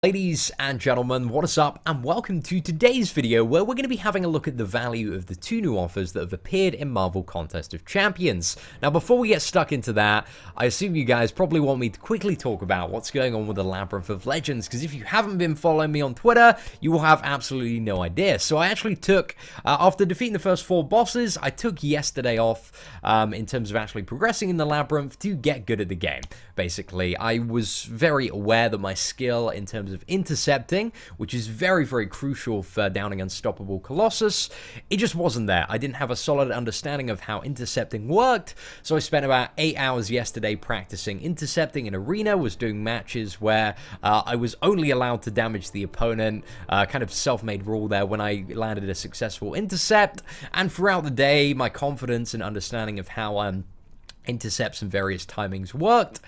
Ladies and gentlemen, what is up, and welcome to today's video where we're going to be having a look at the value of the two new offers that have appeared in Marvel Contest of Champions. Now, before we get stuck into that, I assume you guys probably want me to quickly talk about what's going on with the Labyrinth of Legends, because if you haven't been following me on Twitter, you will have absolutely no idea. So I actually took, after defeating the first 4 bosses, I took yesterday off in terms of actually progressing in the Labyrinth to get good at the game. Basically, I was very aware that my skill in terms of intercepting, which is very, very crucial for downing Unstoppable Colossus, it just wasn't there. I didn't have a solid understanding of how intercepting worked, so I spent about 8 hours yesterday practicing intercepting in Arena, was doing matches where I was only allowed to damage the opponent, kind of self-made rule there when I landed a successful intercept, and throughout the day, my confidence and understanding of how intercepts and various timings worked,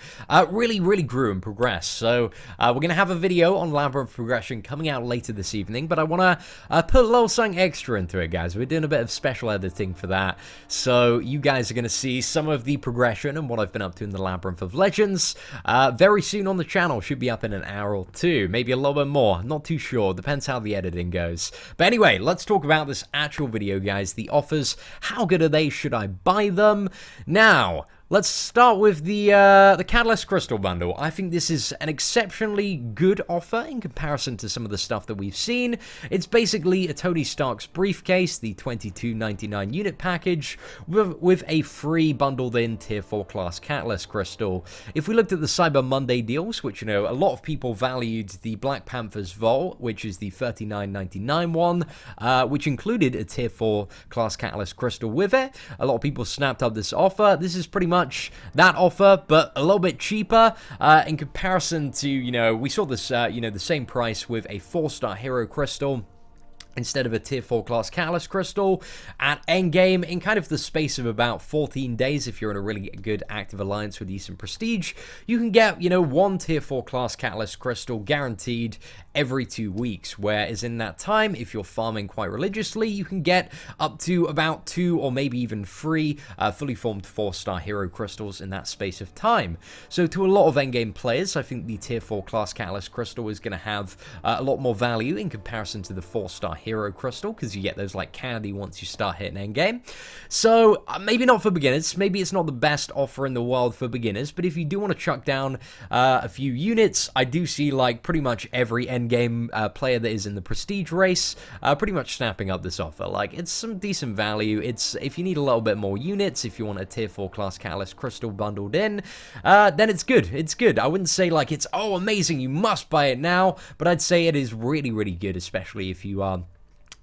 really grew and progressed. So we're going to have a video on Labyrinth progression coming out later this evening, but I want to put a little something extra into it, guys. We're doing a bit of special editing for that, so you guys are going to see some of the progression and what I've been up to in the Labyrinth of Legends very soon on the channel. Should be up in an hour or two, maybe a little bit more, not too sure, depends how the editing goes. But anyway, let's talk about this actual video, guys. The offers, how good are they? Should I buy them? Now, let's start with the Catalyst Crystal Bundle. I think this is an exceptionally good offer in comparison to some of the stuff that we've seen. It's basically a Tony Stark's briefcase, the $22.99 unit package, with a free bundled in Tier 4 class Catalyst Crystal. If we looked at the Cyber Monday deals, which, you know, a lot of people valued the Black Panther's Vault, which is the $39.99 one, which included a Tier 4 class Catalyst Crystal with it. A lot of people snapped up this offer. This is pretty much that offer, but a little bit cheaper in comparison to, you know, we saw this, you know, the same price with a 4-star Hero Crystal instead of a Tier 4 class Catalyst Crystal at endgame in kind of the space of about 14 days. If you're in a really good active alliance with decent prestige, you can get, you know, 1 Tier 4 class Catalyst Crystal guaranteed every 2 weeks, whereas in that time, if you're farming quite religiously, you can get up to about 2 or maybe even 3 fully formed 4-star Hero Crystals in that space of time. So to a lot of endgame players, I think the Tier 4 class Catalyst Crystal is going to have a lot more value in comparison to the 4-star Hero Crystal, because you get those like candy once you start hitting endgame. So maybe not for beginners, maybe it's not the best offer in the world for beginners, but if you do want to chuck down a few units, I do see like pretty much every endgame player that is in the prestige race pretty much snapping up this offer. Like, it's some decent value. It's, if you need a little bit more units, if you want a Tier 4 class Catalyst Crystal bundled in, then it's good. It's good. I wouldn't say like it's, oh, amazing, you must buy it now, but I'd say it is really good, especially if you are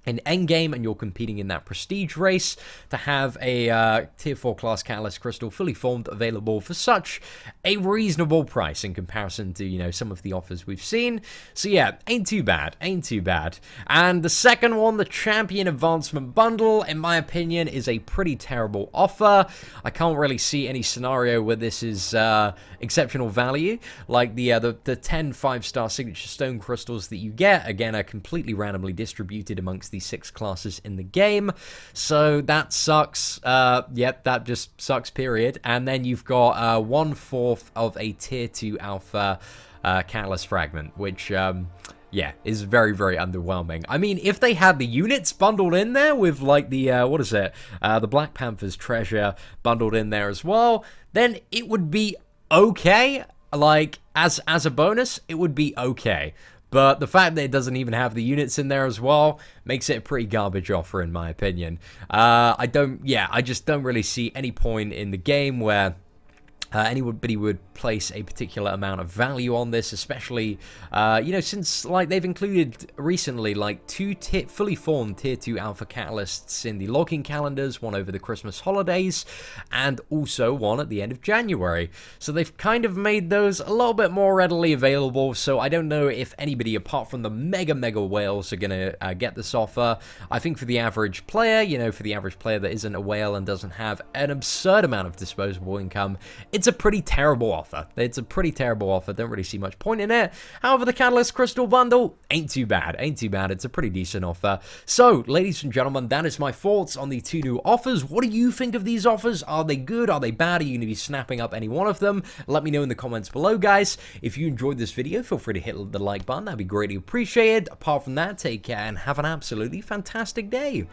in endgame and you're competing in that prestige race, to have a Tier 4 class Catalyst Crystal fully formed available for such a reasonable price in comparison to, you know, some of the offers we've seen. So yeah, ain't too bad, ain't too bad. And the second one, the Champion Advancement Bundle, in my opinion, is a pretty terrible offer. I can't really see any scenario where this is exceptional value. Like the 10 5-star Signature Stone Crystals that you get, again, are completely randomly distributed amongst the 6 classes in the game, so that sucks. Yep, that just sucks, period. And then you've got 1/4 of a Tier 2 Alpha Catalyst Fragment, which yeah, is very underwhelming. I mean, if they had the units bundled in there with like the what is it, the Black Panther's treasure bundled in there as well, then it would be okay. Like, as a bonus, it would be okay. But the fact that it doesn't even have the units in there as well makes it a pretty garbage offer, in my opinion. I just don't really see any point in the game where anybody would place a particular amount of value on this, especially, you know, since, like, they've included recently, like, 2 fully formed Tier 2 Alpha Catalysts in the logging calendars, one over the Christmas holidays, and also one at the end of January. So they've kind of made those a little bit more readily available, so I don't know if anybody, apart from the mega whales, are going to get this offer. I think for the average player, you know, for the average player that isn't a whale and doesn't have an absurd amount of disposable income, it's a pretty terrible offer. It's a pretty terrible offer. Don't really see much point in it. However, the Catalyst Crystal Bundle ain't too bad. Ain't too bad. It's a pretty decent offer. So, ladies and gentlemen, that is my thoughts on the 2 new offers. What do you think of these offers? Are they good? Are they bad? Are you going to be snapping up any one of them? Let me know in the comments below, guys. If you enjoyed this video, feel free to hit the like button. That'd be greatly appreciated. Apart from that, take care and have an absolutely fantastic day.